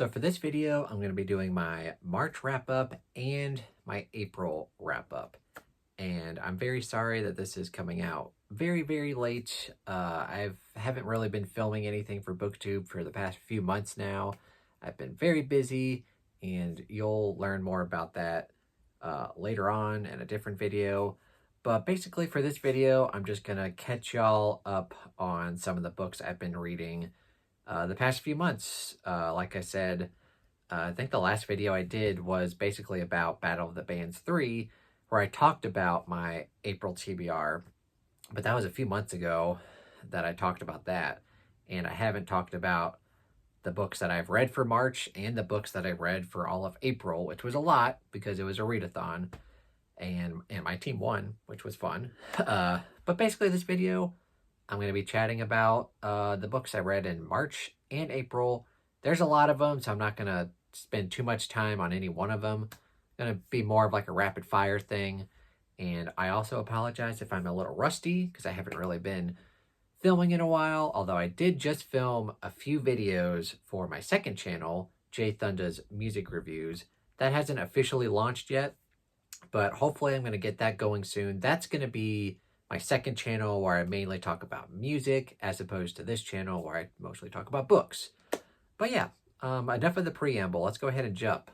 So for this video, I'm going to be doing my March wrap up and my April wrap up. And I'm very sorry that this is coming out very late. I haven't really been filming anything for BookTube for the past few months now. I've been very busy, and you'll learn more about that later on in a different video. But basically for this video, I'm just going to catch y'all up on some of the books I've been reading the past few months. Like I said, I think the last video I did was basically about Battle of the Bands 3, where I talked about my April TBR, but that was a few months ago that I talked about that, and I haven't talked about the books that I've read for March and the books that I read for all of April, which was a lot because it was a readathon, and my team won, which was fun. But basically this video, I'm going to be chatting about the books I read in March and April. There's a lot of them, so I'm not going to spend too much time on any one of them. It's going to be more of like a rapid fire thing. And I also apologize if I'm a little rusty because I haven't really been filming in a while, although I did just film a few videos for my second channel, Jay Thunda's Music Reviews. That hasn't officially launched yet, but hopefully I'm going to get that going soon. That's going to be my second channel where I mainly talk about music as opposed to this channel where I mostly talk about books. But yeah, enough of the preamble. Let's go ahead and jump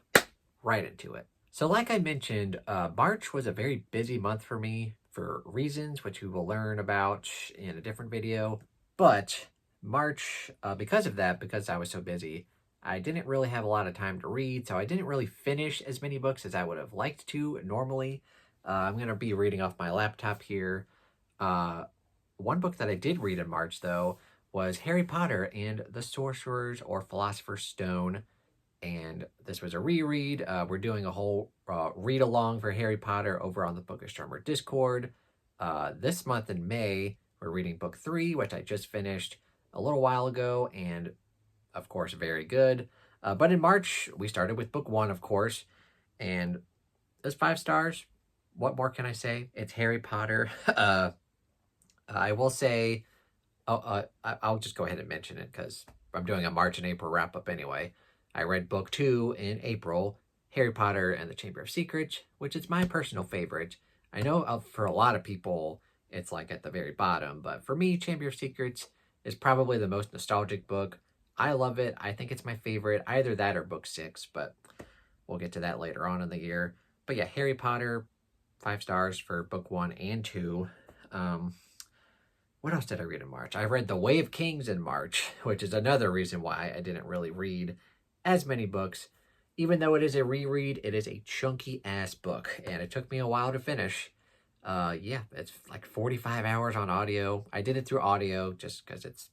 right into it. So like I mentioned, March was a very busy month for me for reasons which we will learn about in a different video. But March, because of that, because I was so busy, I didn't really have a lot of time to read, so I didn't really finish as many books as I would have liked to normally. I'm going to be reading off my laptop here. One book that I did read in March, though, was Harry Potter and the Sorcerer's or Philosopher's Stone. And this was a reread. We're doing a whole read-along for Harry Potter over on the Book Astronomer Discord. This month in May, we're reading book 3, which I just finished a little while ago, and of course, very good. But in March, we started with book 1, of course, and it's 5 stars. What more can I say? It's Harry Potter. I will say, I'll just go ahead and mention it because I'm doing a March and April wrap-up anyway. I read book 2 in April, Harry Potter and the Chamber of Secrets, which is my personal favorite. I know for a lot of people, it's like at the very bottom, but for me, Chamber of Secrets is probably the most nostalgic book. I love it. I think it's my favorite, either that or book 6, but we'll get to that later on in the year. But yeah, Harry Potter, 5 stars for book 1 and 2. What else did I read in March? I read The Way of Kings in March, which is another reason why I didn't really read as many books. Even though it is a reread, it is a chunky ass book, and it took me a while to finish. Yeah, it's like 45 hours on audio. I did it through audio just because it's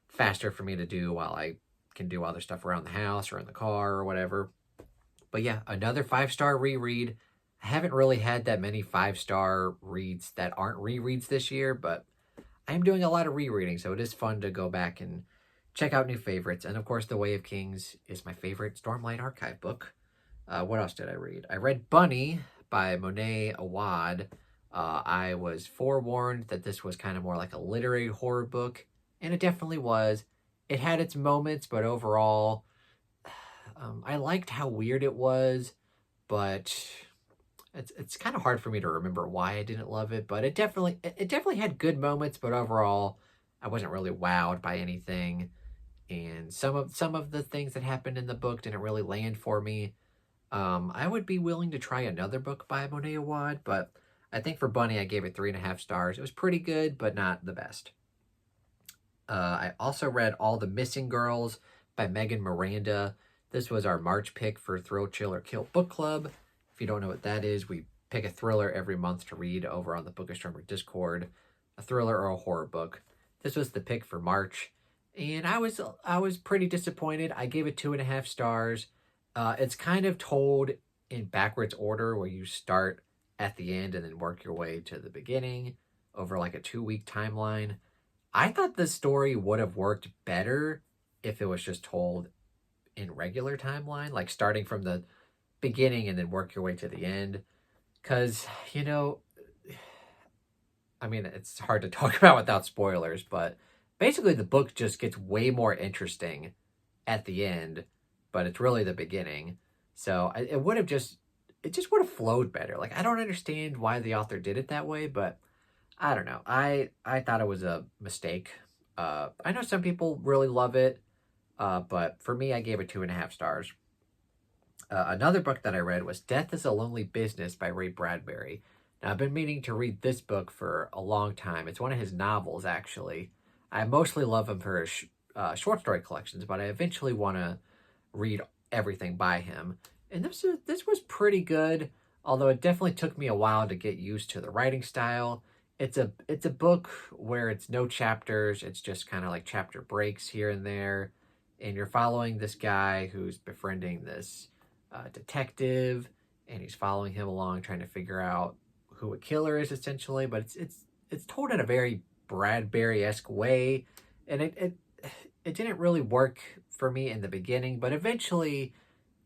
faster for me to do while I can do other stuff around the house or in the car or whatever. But yeah, another 5-star reread. I haven't really had that many 5-star reads that aren't rereads this year, but I'm doing a lot of rereading, so it is fun to go back and check out new favorites. And of course, The Way of Kings is my favorite Stormlight Archive book. What else did I read? I read Bunny by Monet Awad. I was forewarned that this was kind of more like a literary horror book, and it definitely was. It had its moments, but overall, I liked how weird it was, but it's kind of hard for me to remember why I didn't love it. But it definitely had good moments, but overall, I wasn't really wowed by anything. And some of the things that happened in the book didn't really land for me. I would be willing to try another book by Monet Awad, but I think for Bunny, I gave it 3.5 stars. It was pretty good, but not the best. I also read All the Missing Girls by Megan Miranda. This was our March pick for Thrill, Chill, or Kill Book Club. If you don't know what that is, we pick a thriller every month to read over on the Book Astronomer Discord, a thriller or a horror book. This was the pick for March, and I was pretty disappointed. I gave it 2.5 stars. It's kind of told in backwards order, where you start at the end and then work your way to the beginning over like a 2-week timeline. I thought the story would have worked better if it was just told in regular timeline, like starting from the beginning and then work your way to the end. Because, I mean, it's hard to talk about without spoilers, but basically the book just gets way more interesting at the end, but it's really the beginning. So it just would have flowed better. Like, I don't understand why the author did it that way, but I don't know. I thought it was a mistake. I know some people really love it, but for me, I gave it 2.5 stars. Another book that I read was Death is a Lonely Business by Ray Bradbury. Now, I've been meaning to read this book for a long time. It's one of his novels, actually. I mostly love him for his short story collections, but I eventually want to read everything by him. And this was pretty good, although it definitely took me a while to get used to the writing style. It's a book where it's no chapters. It's just kind of like chapter breaks here and there, and you're following this guy who's befriending this detective, and he's following him along, trying to figure out who a killer is, essentially. But it's told in a very Bradbury-esque way, and it didn't really work for me in the beginning, but eventually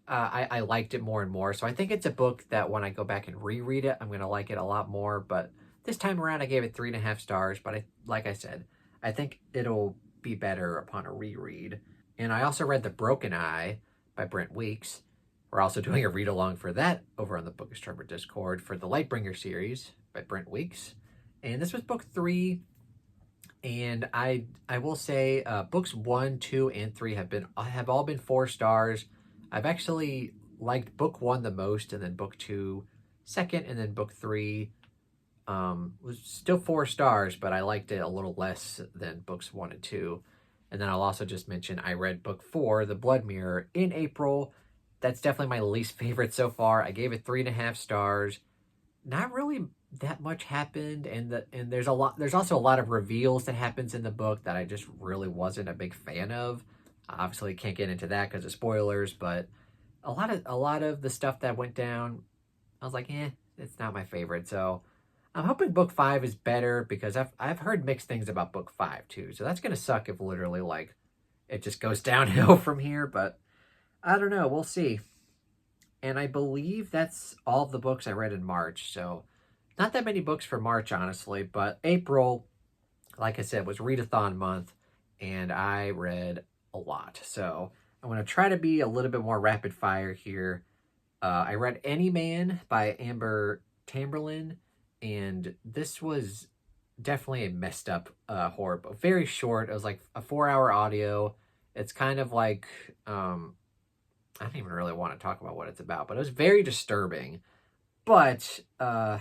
I liked it more and more. So I think it's a book that when I go back and reread it, I'm going to like it a lot more. But this time around, I gave it 3.5 stars. But like I said, I think it'll be better upon a reread. And I also read The Broken Eye by Brent Weeks. We're also doing a read-along for that over on the Bookish Trevor Discord for the Lightbringer series by Brent Weeks. And this was book 3. And I will say books 1, 2, and 3 have all been 4 stars. I've actually liked book 1 the most, and then book 2 second, and then book 3 was still 4 stars, but I liked it a little less than books 1 and 2. And then I'll also just mention I read book 4, The Blood Mirror, in April. That's definitely my least favorite so far. I gave it 3.5 stars. Not really that much happened, and there's also a lot of reveals that happens in the book that I just really wasn't a big fan of. Obviously can't get into that because of spoilers, but a lot of the stuff that went down, I was like, it's not my favorite. So I'm hoping book 5 is better, because I've heard mixed things about book 5 too. So that's gonna suck if literally like it just goes downhill from here, but I don't know, we'll see. And I believe that's all the books I read in March. So not that many books for March, honestly, but April, like I said, was readathon month, and I read a lot. So I'm going to try to be a little bit more rapid fire here. I read Any Man by Amber Tamberlin, and this was definitely a messed up horror book. Very short. It was like a 4-hour audio. It's kind of like, I don't even really want to talk about what it's about, but it was very disturbing. But I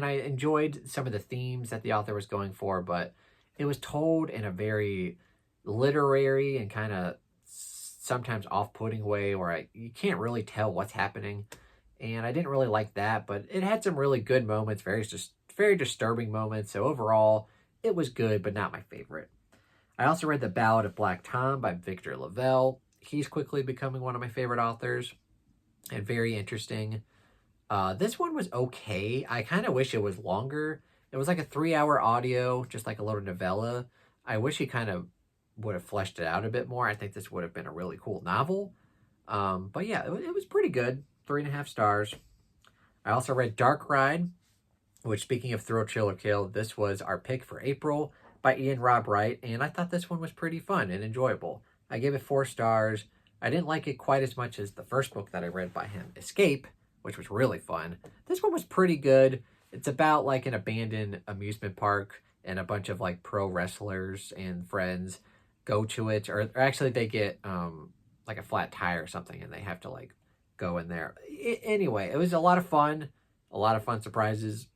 enjoyed some of the themes that the author was going for, but it was told in a very literary and kind of sometimes off-putting way where you can't really tell what's happening, and I didn't really like that. But it had some really good moments, very disturbing moments. So overall, it was good, but not my favorite. I also read The Ballad of Black Tom by Victor LaValle. He's quickly becoming one of my favorite authors, and very interesting. This one was okay. I kind of wish it was longer. It was like a 3-hour audio, just like a little novella. I wish he kind of would have fleshed it out a bit more. I think this would have been a really cool novel. But yeah, it was pretty good. 3.5 stars. I also read Dark Ride, which, speaking of thrill, chill, or kill, this was our pick for April by Ian Robb Wright, and I thought this one was pretty fun and enjoyable. I gave it 4 stars. I didn't like it quite as much as the first book that I read by him, Escape, which was really fun. This one was pretty good. It's about like an abandoned amusement park, and a bunch of like pro wrestlers and friends go to it, or actually they get like a flat tire or something, and they have to like go in there. Anyway, it was a lot of fun surprises.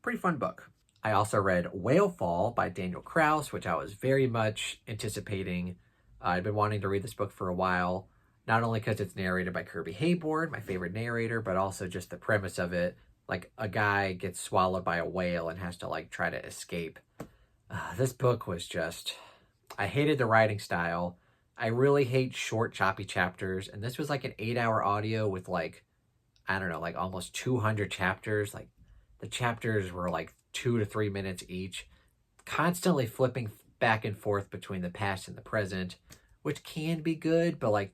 Pretty fun book. I also read Whale Fall by Daniel Kraus, which I was very much anticipating. I've been wanting to read this book for a while, not only because it's narrated by Kirby Hayborn, my favorite narrator, but also just the premise of it. Like, a guy gets swallowed by a whale and has to like try to escape. This book was just, I hated the writing style. I really hate short, choppy chapters. And this was like an 8-hour audio with like, I don't know, like almost 200 chapters. Like, the chapters were like 2 to 3 minutes each, constantly flipping back and forth between the past and the present, which can be good, but like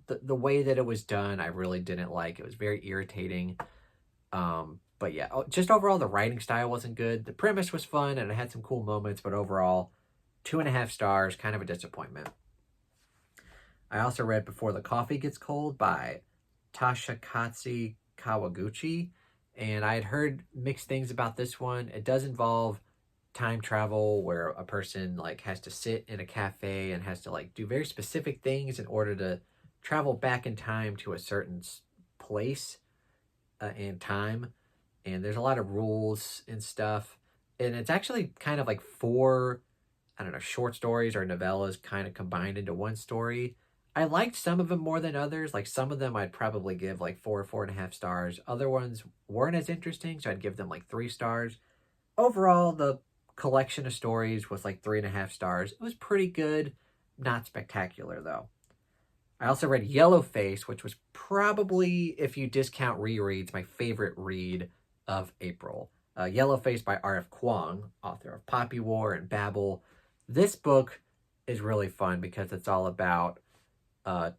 the way that it was done, I really didn't like. It was very irritating. But yeah, just overall, the writing style wasn't good. The premise was fun, and it had some cool moments, but overall, 2.5 stars, kind of a disappointment. I also read Before the Coffee Gets Cold by Tashikatsu Kawaguchi, and I had heard mixed things about this one. It does involve time travel where a person like has to sit in a cafe and has to like do very specific things in order to travel back in time to a certain place and time. And there's a lot of rules and stuff. And it's actually kind of like four, I don't know, short stories or novellas kind of combined into one story. I liked some of them more than others. Like some of them I'd probably give like 4.5 stars. Other ones weren't as interesting, so I'd give them like 3 stars. Overall, the collection of stories was like 3.5 stars. It was pretty good, not spectacular though. I also read Yellowface, which was probably, if you discount rereads, my favorite read of April. Yellowface by R.F. Kuang, author of Poppy War and Babel. This book is really fun because it's all about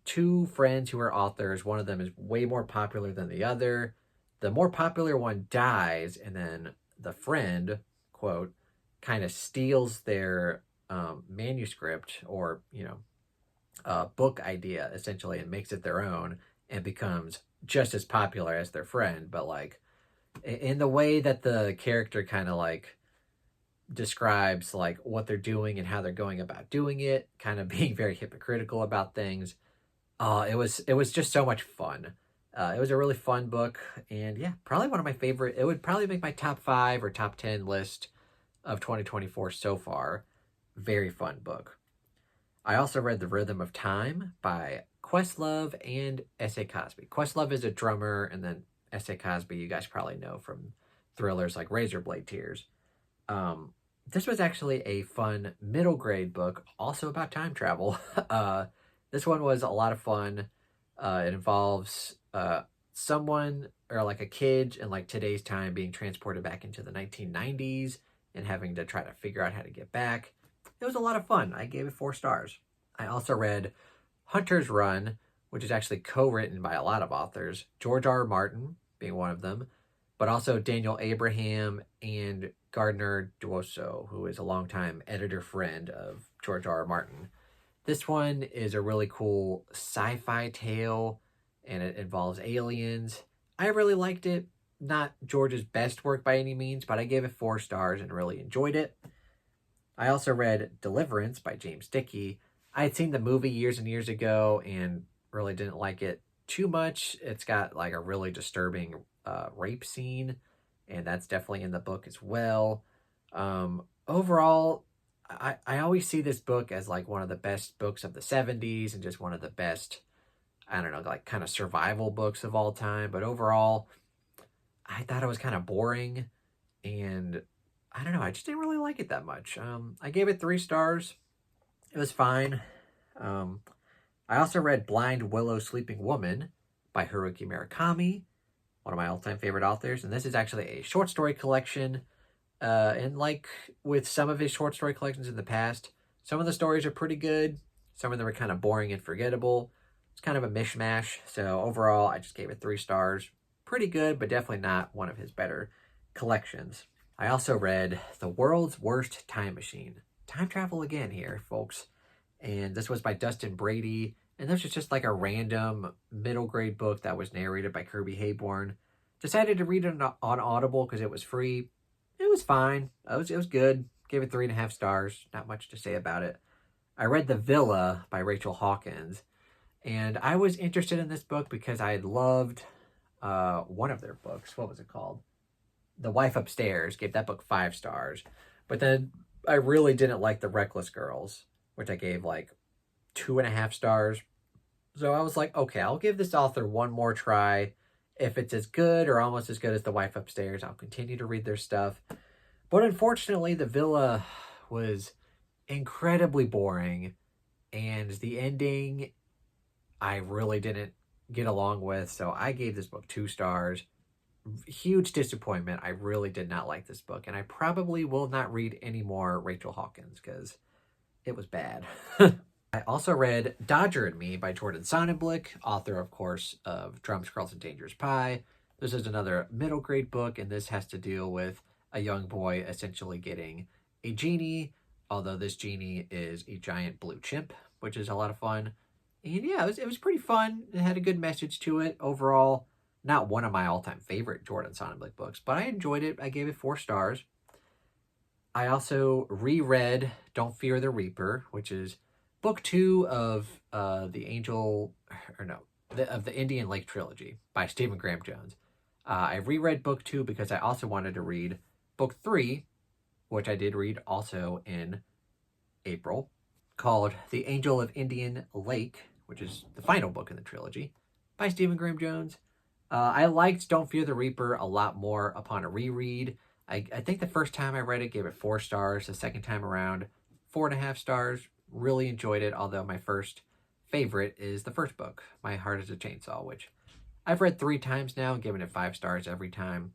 two friends who are authors. One of them is way more popular than the other. The more popular one dies, and then the friend, quote, kind of steals their manuscript or, book idea essentially and makes it their own and becomes just as popular as their friend, but like in the way that the character kind of like describes like what they're doing and how they're going about doing it, kind of being very hypocritical about things. It was just so much fun. It was a really fun book, and yeah, probably one of my favorite. It would probably make my top 5 or top 10 list of 2024 so far. Very fun book. I also read The Rhythm of Time by Questlove and S.A. Cosby. Questlove is a drummer, and then S.A. Cosby, you guys probably know from thrillers like Razorblade Tears. This was actually a fun middle grade book, also about time travel. This one was a lot of fun. It involves someone or like a kid in like today's time being transported back into the 1990s and having to try to figure out how to get back. It was a lot of fun. I gave it 4 stars. I also read Hunter's Run, which is actually co-written by a lot of authors, George R. R. Martin being one of them, but also Daniel Abraham and Gardner Duoso, who is a longtime editor friend of George R. R. Martin. This one is a really cool sci-fi tale, and it involves aliens. I really liked it. Not George's best work by any means, but I gave it 4 stars and really enjoyed it. I also read Deliverance by James Dickey. I had seen the movie years and years ago and really didn't like it too much. It's got like a really disturbing rape scene, and that's definitely in the book as well. Overall, I always see this book as like one of the best books of the 70s and just one of the best, I don't know, like kind of survival books of all time. But overall, I thought it was kind of boring, and I don't know, I just didn't really like it that much. I gave it 3 stars. It was fine. I also read Blind Willow Sleeping Woman by Haruki Murakami, one of my all-time favorite authors. And this is actually a short story collection. And like with some of his short story collections in the past, some of the stories are pretty good. Some of them are kind of boring and forgettable. It's kind of a mishmash. So overall, I just gave it 3 stars. Pretty good, but definitely not one of his better collections. I also read The World's Worst Time Machine. Time travel again here, folks. And this was by Dustin Brady. And this was just like a random middle grade book that was narrated by Kirby Hayborn. Decided to read it on Audible because it was free. It was fine. It was good. Gave it 3.5 stars. Not much to say about it. I read The Villa by Rachel Hawkins. And I was interested in this book because I had loved one of their books. What was it called? The Wife Upstairs. Gave that book 5 stars. But then I really didn't like The Reckless Girls, which I gave like 2.5 stars. So I was like, okay, I'll give this author one more try. If it's as good or almost as good as The Wife Upstairs, I'll continue to read their stuff. But unfortunately, The Villa was incredibly boring, and the ending I really didn't get along with, so I gave this book 2 stars. Huge disappointment. I really did not like this book, and I probably will not read any more Rachel Hawkins because it was bad. I also read Dodger and Me by Jordan Sonnenblick, author, of course, of Drums, Girls, and Dangerous Pie. This is another middle grade book, and this has to deal with a young boy essentially getting a genie, although this genie is a giant blue chimp, which is a lot of fun. And yeah, it was pretty fun. It had a good message to it. Overall, not one of my all-time favorite Jordan Sonnenblick books, but I enjoyed it. I gave it 4 stars. I also reread Don't Fear the Reaper, which is book 2 of the Angel, or no, of the Indian Lake trilogy by Stephen Graham Jones. I reread book 2 because I also wanted to read book 3, which I did read also in April, called The Angel of Indian Lake, which is the final book in the trilogy by Stephen Graham Jones. I liked Don't Fear the Reaper a lot more upon a reread. I think the first time I read it, gave it 4 stars. The second time around, 4.5 stars. Really enjoyed it, although my first favorite is the first book, My Heart is a Chainsaw, which I've read 3 times now and given it 5 stars every time.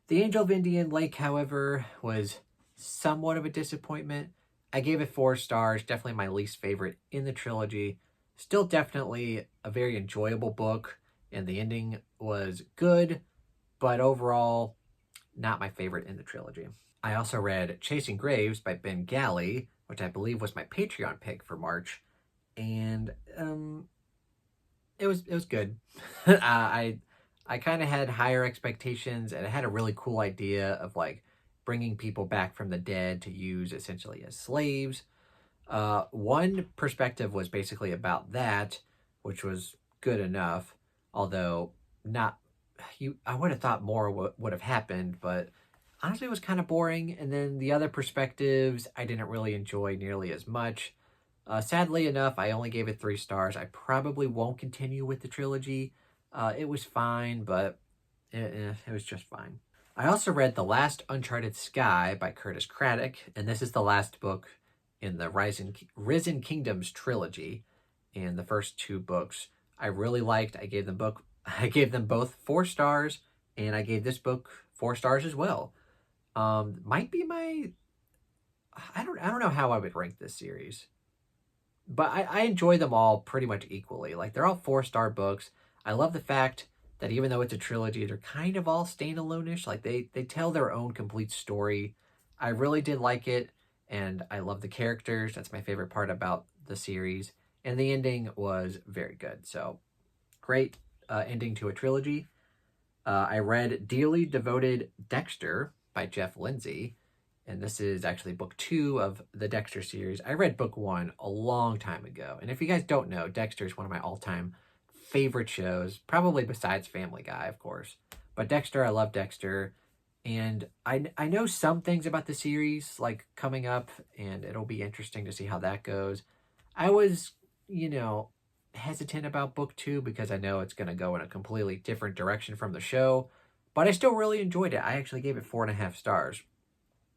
The Angel of Indian Lake, however, was somewhat of a disappointment. I gave it 4 stars, definitely my least favorite in the trilogy. Still definitely a very enjoyable book, and the ending was good, but overall, not my favorite in the trilogy. I also read Chasing Graves by Ben Galley, which I believe was my Patreon pick for March, and it was good. I kind of had higher expectations, and it had a really cool idea of like bringing people back from the dead to use essentially as slaves. One perspective was basically about that, which was good enough, although not I would have thought more would have happened, but honestly it was kind of boring. And then the other perspectives I didn't really enjoy nearly as much. Sadly enough, I only gave it 3 stars. I probably won't continue with the trilogy. It was fine, but it was just fine. I also read The Last Uncharted Sky by Curtis Craddock, and this is the last book in the Risen Kingdoms trilogy. And the first 2 books I really liked. I gave them both 4 stars, and I gave this book 4 stars as well. Might be my I don't know how I would rank this series, but I enjoy them all pretty much equally. Like they're all 4-star books. I love the fact that even though it's a trilogy, they're kind of all standalone-ish. Like they tell their own complete story. I really did like it, and I love the characters. That's my favorite part about the series. And the ending was very good. So great ending to a trilogy. I read Dearly Devoted Dexter by Jeff Lindsay, and this is actually book 2 of the Dexter series. I read book 1 a long time ago, and if you guys don't know, Dexter is one of my all-time favorite shows, probably besides Family Guy, of course. But Dexter, I love Dexter, and I know some things about the series, like coming up, and it'll be interesting to see how that goes. I was, hesitant about book 2 because I know it's going to go in a completely different direction from the show, but I still really enjoyed it. I actually gave it 4.5 stars.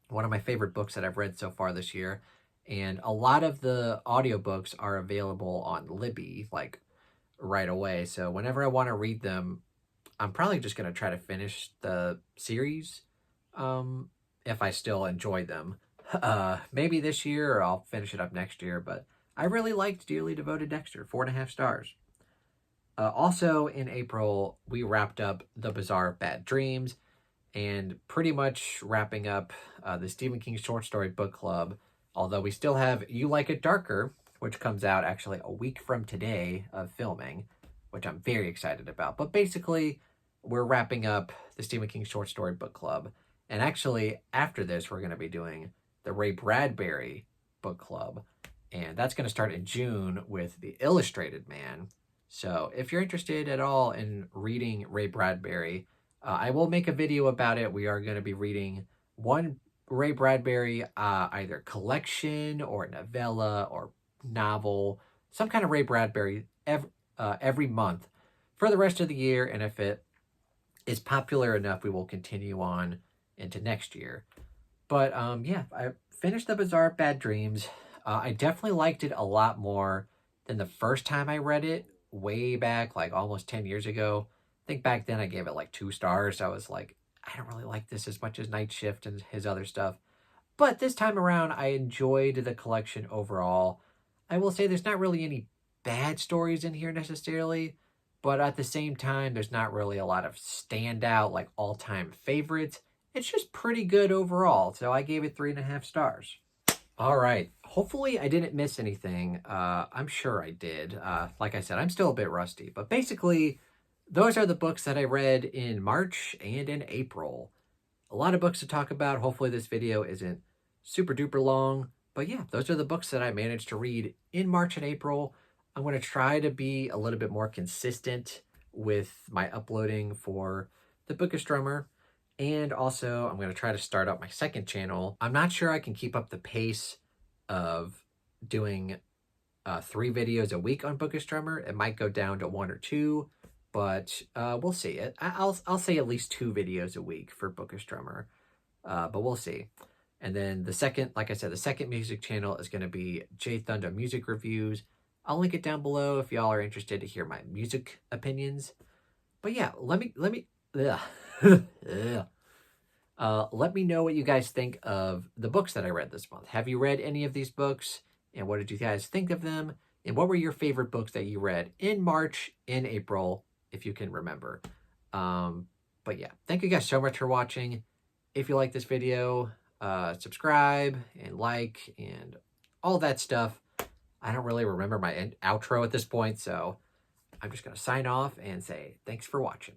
One of my favorite books that I've read so far this year, and a lot of the audiobooks are available on Libby, like right away. So whenever I want to read them, I'm probably just going to try to finish the series if I still enjoy them. Maybe this year, or I'll finish it up next year, but I really liked Dearly Devoted Dexter, 4.5 stars. Also in April, we wrapped up The Bazaar of Bad Dreams, and pretty much wrapping up the Stephen King short story book club, although we still have You Like It Darker, which comes out actually a week from today of filming, which I'm very excited about. But basically, we're wrapping up the Stephen King short story book club. And actually, after this, we're going to be doing the Ray Bradbury book club. And that's going to start in June with The Illustrated Man. So if you're interested at all in reading Ray Bradbury, I will make a video about it. We are going to be reading one Ray Bradbury, either collection or novella or novel, some kind of Ray Bradbury every month for the rest of the year. And if it is popular enough, we will continue on into next year. But yeah, I finished The Bazaar of Bad Dreams. I definitely liked it a lot more than the first time I read it way back, like almost 10 years ago. I think back then I gave it like 2 stars. I was like, I don't really like this as much as Night Shift and his other stuff. But this time around, I enjoyed the collection overall. I will say there's not really any bad stories in here necessarily, but at the same time, there's not really a lot of standout, like all-time favorites. It's just pretty good overall, so I gave it 3.5 stars. All right. Hopefully I didn't miss anything. I'm sure I did. Like I said, I'm still a bit rusty, but basically those are the books that I read in March and in April. A lot of books to talk about. Hopefully this video isn't super duper long, but yeah, those are the books that I managed to read in March and April. I'm going to try to be a little bit more consistent with my uploading for the Bookish Drummer. And also, I'm going to try to start up my second channel. I'm not sure I can keep up the pace of doing 3 videos a week on Bookish Drummer. It might go down to 1 or 2, but we'll see. I'll say at least 2 videos a week for Bookish Drummer, but we'll see. And then the second, like I said, the second music channel is going to be J Thunder Music Reviews. I'll link it down below if y'all are interested to hear my music opinions. But yeah, ugh. Let me know what you guys think of the books that I read this month. Have you read any of these books? And what did you guys think of them? And what were your favorite books that you read in March, in April, if you can remember? But yeah, thank you guys so much for watching. If you like this video, subscribe and like and all that stuff. I don't really remember my outro at this point, so I'm just going to sign off and say thanks for watching.